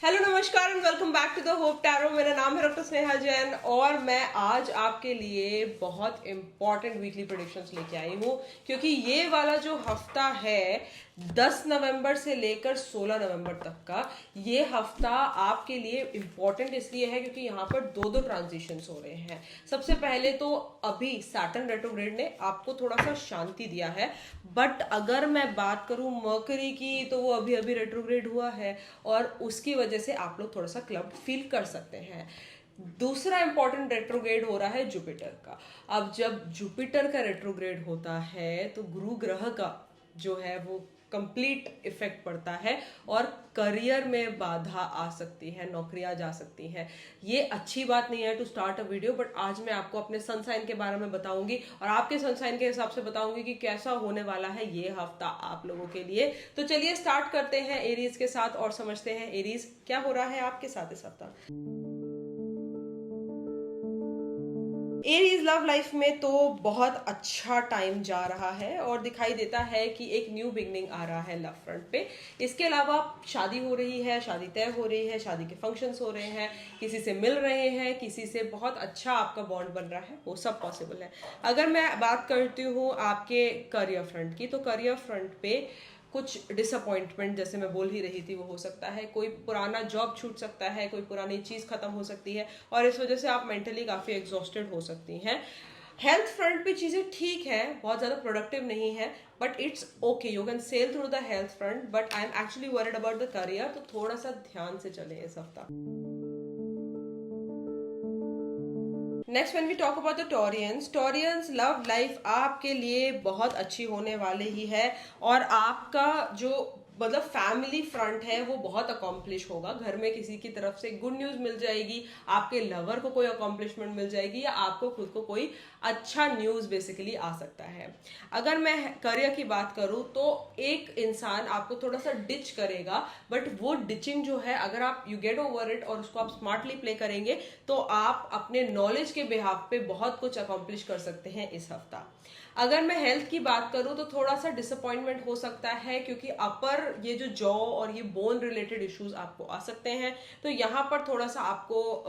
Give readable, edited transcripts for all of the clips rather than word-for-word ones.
Hello नमस्कार and welcome back to the hope tarot. मेरा नाम है डॉक्टर स्नेहा जैन और मैं आज आपके लिए बहुत इंपॉर्टेंट वीकली प्रेडिक्शंस लेके आई हूँ, क्योंकि ये वाला जो हफ्ता है 10 नवंबर से लेकर 16 नवंबर तक का, ये हफ्ता आपके लिए इंपॉर्टेंट इसलिए है क्योंकि यहाँ पर दो दो ट्रांजिशंस हो रहे हैं। सबसे पहले तो अभी सैटर्न रेट्रोग्रेड ने आपको थोड़ा सा शांति दिया है, बट अगर मैं बात करूं मर्करी की तो वो अभी अभी रेट्रोग्रेड हुआ है और उसकी वजह से आप लोग थोड़ा सा क्लब फील कर सकते हैं। दूसरा इंपॉर्टेंट रेट्रोग्रेड हो रहा है जुपिटर का। अब जब जुपिटर का रेट्रोग्रेड होता है तो गुरु ग्रह का जो है वो कंप्लीट इफेक्ट पड़ता है और करियर में बाधा आ सकती है, नौकरियां जा सकती हैं। ये अच्छी बात नहीं है to start a video, but आज मैं आपको अपने सन साइन के बारे में बताऊंगी और आपके सन साइन के हिसाब से बताऊंगी कि कैसा होने वाला है ये हफ्ता आप लोगों के लिए। तो चलिए स्टार्ट करते हैं एरीज के साथ और समझते हैं एरीज क्या हो रहा है आपके साथ इस हफ्ता। एरीज लव लाइफ में तो बहुत अच्छा टाइम जा रहा है और दिखाई देता है कि एक न्यू बिगनिंग आ रहा है लव फ्रंट पे। इसके अलावा शादी हो रही है, शादी तय हो रही है, शादी के फंक्शंस हो रहे हैं, किसी से मिल रहे हैं, किसी से बहुत अच्छा आपका बॉन्ड बन रहा है, वो सब पॉसिबल है। अगर मैं बात करती हूँ आपके करियर फ्रंट की, तो करियर फ्रंट पे कुछ डिसअपॉइंटमेंट जैसे मैं बोल ही रही थी वो हो सकता है, कोई पुराना जॉब छूट सकता है, कोई पुरानी चीज खत्म हो सकती है और इस वजह से आप मेंटली काफी एग्जॉस्टेड हो सकती हैं। हेल्थ फ्रंट पे चीजें ठीक है, बहुत ज्यादा प्रोडक्टिव नहीं है, but it's okay, you can sail through the health front, but I am actually worried about the career, तो थोड़ा सा ध्यान से चले इस हफ्ता। Next when we talk about the Taureans love life आपके लिए बहुत अच्छी होने वाली ही है और आपका जो मतलब फैमिली फ्रंट है वो बहुत अकॉम्प्लिश होगा। घर में किसी की तरफ से गुड न्यूज मिल जाएगी, आपके लवर को कोई अकॉम्प्लिशमेंट मिल जाएगी या आपको खुद को कोई अच्छा न्यूज बेसिकली आ सकता है। अगर मैं करियर की बात करूं तो एक इंसान आपको थोड़ा सा डिच करेगा, बट वो डिचिंग जो है अगर आप यू गेट ओवर इट और उसको आप स्मार्टली प्ले करेंगे तो आप अपने नॉलेज के बिहाफ पे बहुत कुछ अकॉम्प्लिश कर सकते हैं इस हफ्ता। अगर मैं हेल्थ की बात करूं तो थोड़ा सा डिसअपॉइंटमेंट हो सकता है क्योंकि अपर ये जो जॉ और ये बोन रिलेटेड इश्यूज आपको आ सकते हैं, तो यहाँ पर थोड़ा सा आपको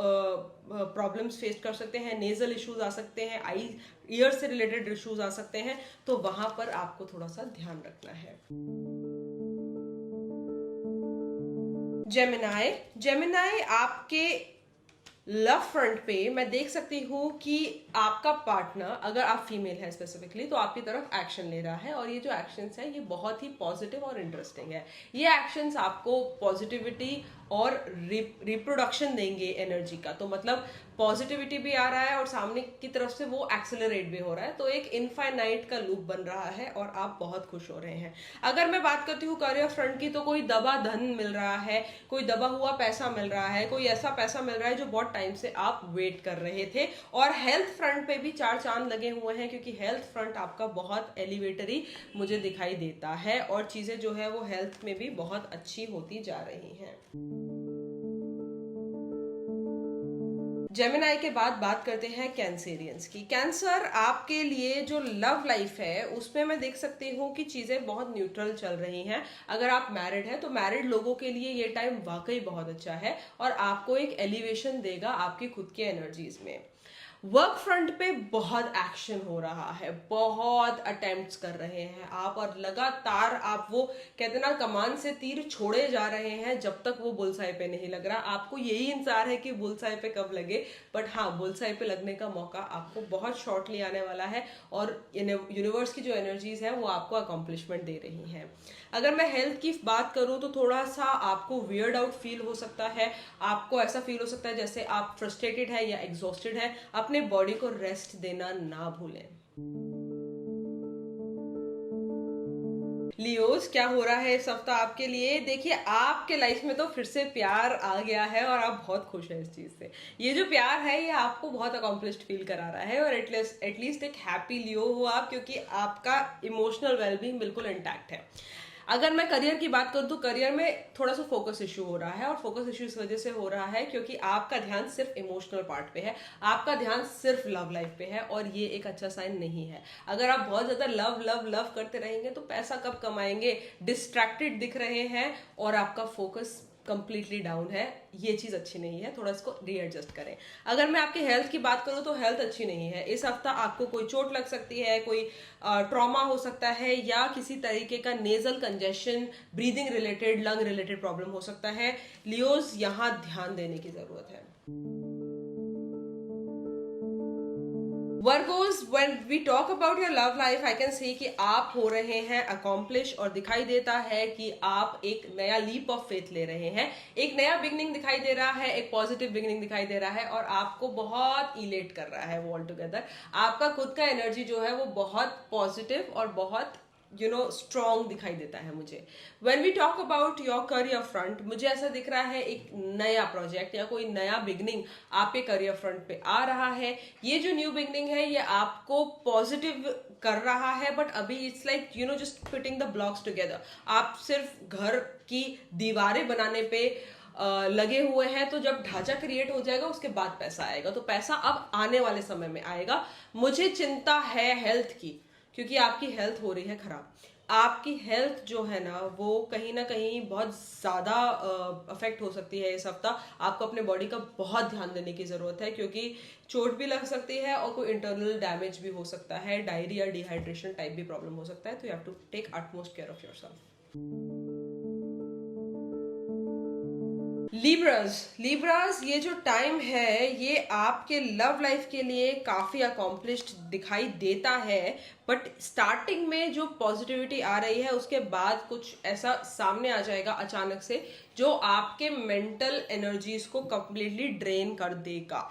प्रॉब्लम्स फेस कर सकते हैं, नेजल इश्यूज आ सकते हैं, आई ईयर से रिलेटेड इश्यूज आ सकते हैं, तो वहां पर आपको थोड़ा सा ध्यान रखना है। जेमिनाई आपके लव फ्रंट पे मैं देख सकती हूँ कि आपका पार्टनर, अगर आप फीमेल है स्पेसिफिकली, तो आपकी तरफ एक्शन ले रहा है और ये जो एक्शंस है ये बहुत ही पॉजिटिव और इंटरेस्टिंग है। ये एक्शंस आपको पॉजिटिविटी और रिप्रोडक्शन देंगे एनर्जी का, तो मतलब पॉजिटिविटी भी आ रहा है और सामने की तरफ से वो एक्सेलरेट भी हो रहा है, तो एक इनफाइनाइट का लूप बन रहा है और आप बहुत खुश हो रहे हैं। अगर मैं बात करती हूँ करियर फ्रंट की, तो कोई दबा धन मिल रहा है, कोई दबा हुआ पैसा मिल रहा है, कोई ऐसा पैसा मिल रहा है जो बहुत टाइम से आप वेट कर रहे थे। और हेल्थ फ्रंट पे भी 4 चांद लगे हुए हैं क्योंकि हेल्थ फ्रंट आपका बहुत एलिवेटरी मुझे दिखाई देता है और चीजें जो है वो हेल्थ में भी बहुत अच्छी होती जा रही हैं। जेमिनाई के बाद बात करते हैं कैंसेरियंस की। कैंसर आपके लिए जो लव लाइफ है उसमें मैं देख सकती हूँ कि चीजें बहुत न्यूट्रल चल रही हैं। अगर आप मैरिड हैं तो मैरिड लोगों के लिए ये टाइम वाकई बहुत अच्छा है और आपको एक एलिवेशन देगा आपकी खुद की एनर्जीज में। वर्क फ्रंट पे बहुत एक्शन हो रहा है, बहुत अटेम्प्ट्स कर रहे हैं आप और लगातार आप वो कहते ना कमान से तीर छोड़े जा रहे हैं जब तक वो बुलसाई पे नहीं लग रहा। आपको यही इंतजार है कि बुलसाई पे कब लगे, बट हाँ, बुलसाई पे लगने का मौका आपको बहुत शॉर्टली आने वाला है और यूनिवर्स की जो एनर्जीज है वो आपको अकॉम्प्लिशमेंट दे रही हैं। अगर मैं हेल्थ की बात करूं तो थोड़ा सा आपको वियर्ड आउट फील हो सकता है, आपको ऐसा फील हो सकता है जैसे आप फ्रस्ट्रेटेड है या एग्जॉस्टेड है। अपने बॉडी को रेस्ट देना ना भूलें। लियोज क्या हो रहा है इस हफ्ता आपके लिए? देखिए, आपके लाइफ में तो फिर से प्यार आ गया है और आप बहुत खुश हैं इस चीज से। ये जो प्यार है ये आपको बहुत अकॉम्प्लिश्ड फील करा रहा है और एटलीस्ट एक हैप्पी लियो हो आप, क्योंकि आपका इमोशनल वेलबींग बिल्कुल इंटैक्ट है। अगर मैं करियर की बात करूं तो करियर में थोड़ा सा फोकस इश्यू हो रहा है और फोकस इश्यू इस वजह से हो रहा है क्योंकि आपका ध्यान सिर्फ इमोशनल पार्ट पे है, आपका ध्यान सिर्फ लव लाइफ पे है और ये एक अच्छा साइन नहीं है। अगर आप बहुत ज्यादा लव लव लव करते रहेंगे तो पैसा कब कमाएंगे, डिस्ट्रैक्टेड दिख रहे हैं और आपका फोकस कंप्लीटली डाउन है, ये चीज अच्छी नहीं है, थोड़ा इसको रीएडजस्ट करें। अगर मैं आपके हेल्थ की बात करूं तो हेल्थ अच्छी नहीं है। इस हफ्ता आपको कोई चोट लग सकती है, कोई ट्रॉमा हो सकता है, या किसी तरीके का nasal congestion, breathing related, lung related problem हो सकता है। लियोज, यहां ध्यान देने की जरूरत है। Virgos, when we talk about your love life, I can see कि आप हो रहे हैं अकॉम्प्लिश, और दिखाई देता है कि आप एक नया लीप ऑफ फेथ ले रहे हैं, एक नया बिगनिंग दिखाई दे रहा है, एक पॉजिटिव बिगनिंग दिखाई दे रहा है, और आपको बहुत इलेट कर रहा है वो ऑल टुगेदर। आपका खुद का एनर्जी जो है वो बहुत पॉजिटिव और बहुत स्ट्रॉन्ग दिखाई देता है मुझे। When we talk about your career front, मुझे ऐसा दिख रहा है एक नया प्रोजेक्ट या कोई नया बिगनिंग आपके करियर फ्रंट पे आ रहा है। ये जो न्यू बिगनिंग है ये आपको पॉजिटिव कर रहा है, बट अभी it's like just fitting the blocks together. आप सिर्फ घर की दीवारें बनाने पे लगे हुए हैं, तो जब ढांचा क्रिएट हो जाएगा उसके बाद पैसा आएगा, तो पैसा अब आने वाले समय में आएगा। मुझे चिंता है हेल्थ की, क्योंकि आपकी हेल्थ हो रही है खराब। आपकी हेल्थ जो है ना वो कहीं ना कहीं बहुत ज्यादा अफेक्ट हो सकती है इस हफ्ता। आपको अपने बॉडी का बहुत ध्यान देने की जरूरत है, क्योंकि चोट भी लग सकती है और कोई इंटरनल डैमेज भी हो सकता है, डायरिया, डिहाइड्रेशन टाइप भी प्रॉब्लम हो सकता है, तो you have to take utmost care of yourself. Libras, ये जो टाइम है ये आपके लव लाइफ के लिए काफी अकॉम्प्लिश्ड दिखाई देता है, बट स्टार्टिंग में जो पॉजिटिविटी आ रही है उसके बाद कुछ ऐसा सामने आ जाएगा अचानक से जो आपके मेंटल एनर्जीज को कंप्लीटली ड्रेन कर देगा।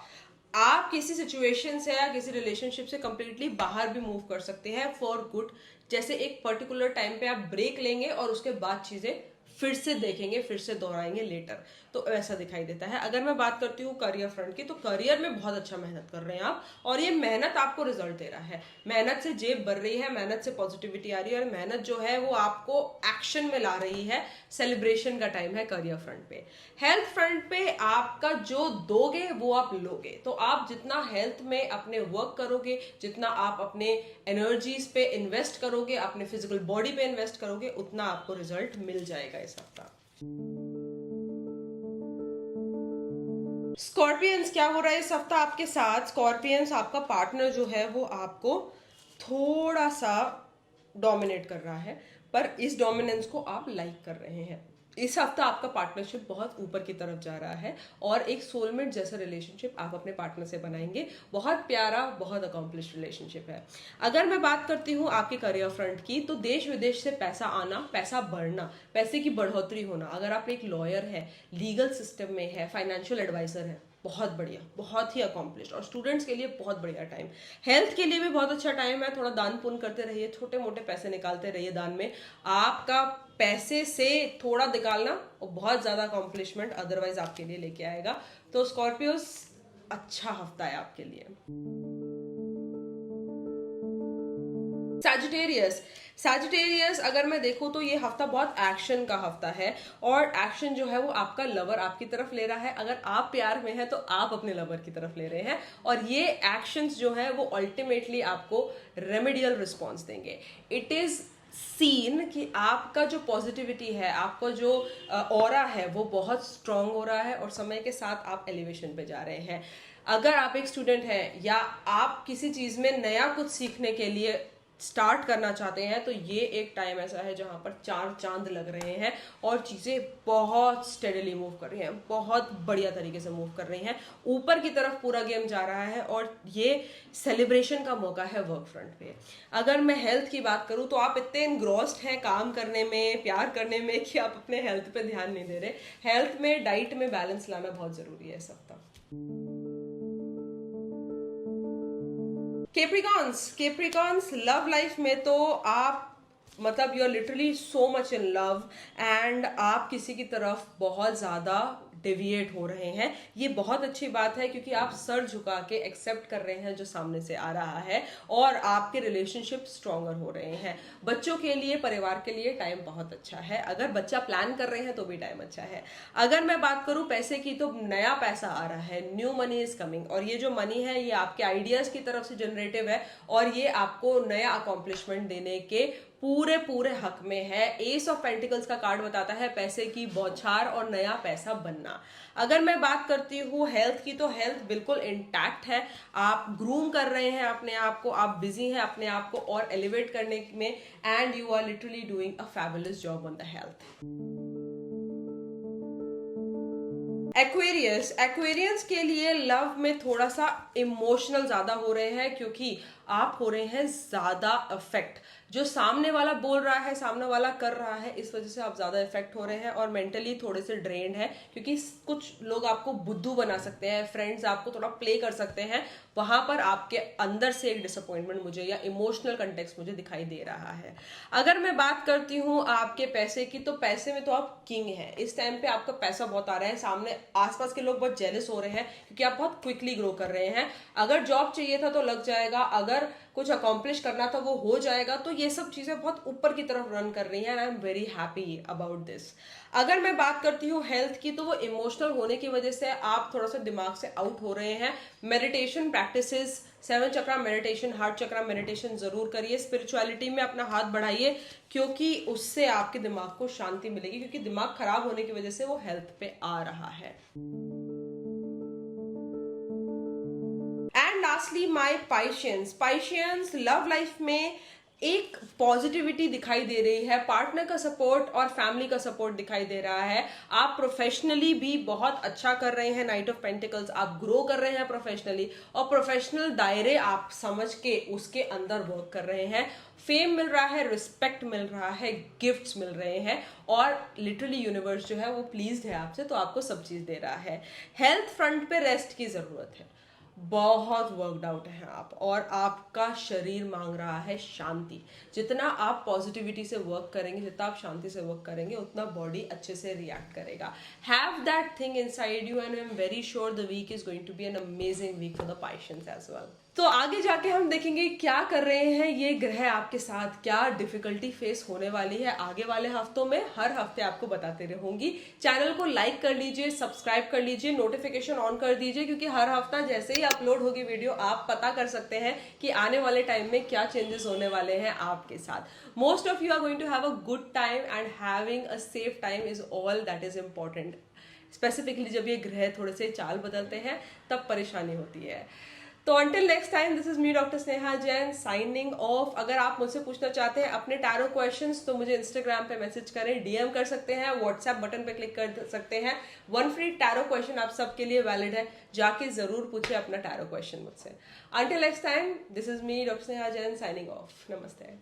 आप किसी सिचुएशन से या किसी रिलेशनशिप से कंप्लीटली बाहर भी मूव कर सकते हैं फॉर गुड। जैसे एक पर्टिकुलर टाइम पे आप ब्रेक लेंगे और उसके बाद चीजें फिर से देखेंगे, फिर से दोहराएंगे लेटर, तो ऐसा दिखाई देता है। अगर मैं बात करती हूँ करियर फ्रंट की, तो करियर में बहुत अच्छा मेहनत कर रहे हैं आप, और ये मेहनत आपको रिजल्ट दे रहा है। मेहनत से जेब भर रही है, मेहनत से पॉजिटिविटी आ रही है, और मेहनत जो है वो आपको एक्शन में ला रही है। सेलिब्रेशन का टाइम है करियर फ्रंट पे। हेल्थ फ्रंट पे आपका जो दोगे वो आप लोगे, तो आप जितना हेल्थ में अपने वर्क करोगे, जितना आप अपने एनर्जीज पे इन्वेस्ट करोगे, अपने फिजिकल बॉडी पे इन्वेस्ट करोगे, उतना आपको रिजल्ट मिल जाएगा इस हफ्ता। स्कॉर्पियंस, क्या हो रहा है इस हफ्ता आपके साथ? स्कॉर्पियंस, आपका पार्टनर जो है वो आपको थोड़ा सा डोमिनेट कर रहा है, पर इस डोमिनेंस को आप लाइक कर रहे हैं। इस हफ्ता आपका पार्टनरशिप बहुत ऊपर की तरफ जा रहा है, और एक सोलमेट जैसा रिलेशनशिप आप अपने पार्टनर से बनाएंगे। बहुत प्यारा, बहुत अकॉम्प्लिश्ड रिलेशनशिप है। अगर मैं बात करती हूँ आपके करियर फ्रंट की, तो देश विदेश से पैसा आना, पैसा बढ़ना, पैसे की बढ़ोतरी होना। अगर आप एक लॉयर है, लीगल सिस्टम में है, फाइनेंशियल एडवाइजर है, बहुत बढ़िया, बहुत ही अकॉम्प्लिश्ड। और स्टूडेंट्स के लिए बहुत बढ़िया टाइम। हेल्थ के लिए भी बहुत अच्छा टाइम है। थोड़ा दान पुण्य करते रहिए, छोटे मोटे पैसे निकालते रहिए दान में। आपका पैसे से थोड़ा निकालना और बहुत ज्यादा अकॉम्प्लिशमेंट अदरवाइज आपके लिए लेके आएगा। तो स्कॉर्पियोस, अच्छा हफ्ता है आपके लिए। सैजिटेरियस, अगर मैं देखूं तो ये हफ्ता बहुत एक्शन का हफ्ता है, और एक्शन जो है वो आपका लवर आपकी तरफ ले रहा है। अगर आप प्यार में हैं तो आप अपने लवर की तरफ ले रहे हैं, और ये एक्शंस जो है वो अल्टीमेटली आपको रेमेडियल रिस्पॉन्स देंगे। इट इज सीन कि आपका जो पॉजिटिविटी है, आपका जो ऑरा है वो बहुत स्ट्रांग हो रहा है, और समय के साथ आप एलिवेशन पे जा रहे हैं। अगर आप एक स्टूडेंट हैं या आप किसी चीज में नया कुछ सीखने के लिए स्टार्ट करना चाहते हैं, तो ये एक टाइम ऐसा है जहां पर चार चांद लग रहे हैं और चीजें बहुत स्टेडीली मूव कर रही हैं, बहुत बढ़िया तरीके से मूव कर रही हैं। ऊपर की तरफ पूरा गेम जा रहा है, और ये सेलिब्रेशन का मौका है वर्क फ्रंट पे। अगर मैं हेल्थ की बात करूं तो आप इतने इनग्रॉस्ड हैं काम करने में, प्यार करने में, कि आप अपने हेल्थ पे ध्यान नहीं दे रहे। हेल्थ में, डाइट में बैलेंस लाना बहुत जरूरी है इस हफ्ता। केप्रिकॉन्स, लव लाइफ में तो आप मतलब you are literally so much in love, and आप किसी की तरफ बहुत ज्यादा डेविएट हो रहे हैं। ये बहुत अच्छी बात है, क्योंकि आप सर झुका के एक्सेप्ट कर रहे हैं जो सामने से आ रहा है, और आपके रिलेशनशिप स्ट्रॉन्गर हो रहे हैं। बच्चों के लिए, परिवार के लिए टाइम बहुत अच्छा है। अगर बच्चा प्लान कर रहे हैं तो भी टाइम अच्छा है। अगर मैं बात करूं पैसे की, तो नया पैसा आ रहा है, न्यू मनी इज कमिंग, और ये जो मनी है ये आपके आइडियाज की तरफ से जनरेटिव है, और ये आपको नया अकॉम्प्लिशमेंट देने के पूरे पूरे हक में है। एस ऑफ पेंटिकल्स का कार्ड बताता है पैसे की बौछार और नया पैसा बनना। अगर मैं बात करती हूँ हेल्थ की, तो हेल्थ बिल्कुल इंटैक्ट है। आप ग्रूम कर रहे हैं अपने आप को, आप बिजी हैं अपने आप को और एलिवेट करने में, and you are literally doing a fabulous job on the health. Aquarians के लिए लव में थोड़ा सा इमोशनल ज्यादा हो रहे हैं, क्योंकि आप हो रहे हैं ज्यादा अफेक्ट। जो सामने वाला बोल रहा है, सामने वाला कर रहा है, इस वजह से आप ज्यादा इफेक्ट हो रहे हैं और मेंटली थोड़े से ड्रेन्ड है, क्योंकि कुछ लोग आपको बुद्धू बना सकते हैं, फ्रेंड्स आपको थोड़ा प्ले कर सकते हैं। वहां पर आपके अंदर से एक डिसअपॉइंटमेंट मुझे या इमोशनल कंटेक्स्ट मुझे दिखाई दे रहा है। अगर मैं बात करती हूँ आपके पैसे की, तो पैसे में तो आप किंग हैं। इस टाइम पे आपका पैसा बहुत आ रहा है, सामने आसपास के लोग बहुत जेलस हो रहे हैं, क्योंकि आप बहुत क्विकली ग्रो कर रहे हैं। अगर जॉब चाहिए था तो लग जाएगा, अगर कुछ अकॉम्प्लिश करना था वो हो जाएगा। तो ये सब चीजें बहुत ऊपर की तरफ रन कर रही हैं, and I am very happy about this. अगर मैं बात करती हूँ हेल्थ की, तो वो इमोशनल होने की वजह से आप थोड़ा सा दिमाग से आउट हो रहे हैं। मेडिटेशन प्रैक्टिसेस, 7 चक्रा मेडिटेशन, हार्ट चक्रा मेडिटेशन जरूर करिए। स्पिरिचुअलिटी में अपना हाथ बढ़ाइए, क्योंकि उससे आपके दिमाग को शांति मिलेगी, क्योंकि दिमाग खराब होने की वजह से वो हेल्थ पे आ रहा है। And lastly my Pisceans love life में एक पॉजिटिविटी दिखाई दे रही है, पार्टनर का सपोर्ट और फैमिली का सपोर्ट दिखाई दे रहा है। आप प्रोफेशनली भी बहुत अच्छा कर रहे हैं, नाइट ऑफ पेंटिकल्स, आप ग्रो कर रहे हैं प्रोफेशनली, और प्रोफेशनल दायरे आप समझ के उसके अंदर वर्क कर रहे हैं। फेम मिल रहा है, रिस्पेक्ट मिल रहा है, गिफ्ट्स मिल रहे हैं, और लिटरली यूनिवर्स जो है वो प्लीज्ड है आपसे, तो आपको सब चीज दे रहा है। हेल्थ फ्रंट पे रेस्ट की जरूरत है, बहुत वर्कड आउट है आप, और आपका शरीर मांग रहा है शांति। जितना आप पॉजिटिविटी से वर्क करेंगे, जितना आप शांति से वर्क करेंगे, उतना बॉडी अच्छे से रिएक्ट करेगा। Have that thing inside you, and I am very sure the week is going to be an amazing week for the Pisceans as well. तो आगे जाके हम देखेंगे क्या कर रहे हैं ये ग्रह आपके साथ, क्या डिफिकल्टी फेस होने वाली है आगे वाले हफ्तों में। हर हफ्ते आपको बताते रहूंगी। चैनल को लाइक कर लीजिए, सब्सक्राइब कर लीजिए, नोटिफिकेशन ऑन कर दीजिए, क्योंकि हर हफ्ता जैसे ही अपलोड होगी वीडियो, आप पता कर सकते हैं कि आने वाले टाइम में क्या चेंजेस होने वाले हैं आपके साथ। Most of you are going to have a good time, and having a safe time is all that is important. Specifically जब ये ग्रह थोड़े से चाल बदलते हैं, तब परेशानी होती है। तो until next time, this is me doctor Sneha Jain signing off. अगर आप मुझसे पूछना चाहते हैं अपने टैरो क्वेश्चंस, तो मुझे इंस्टाग्राम पे मैसेज करें, डीएम कर सकते हैं, व्हाट्सएप बटन पे क्लिक कर सकते हैं। 1 फ्री टैरो क्वेश्चन आप सबके लिए वैलिड है, जाके जरूर पूछे अपना टैरो क्वेश्चन मुझसे। Until next time, this is me doctor Sneha Jain signing off. नमस्ते।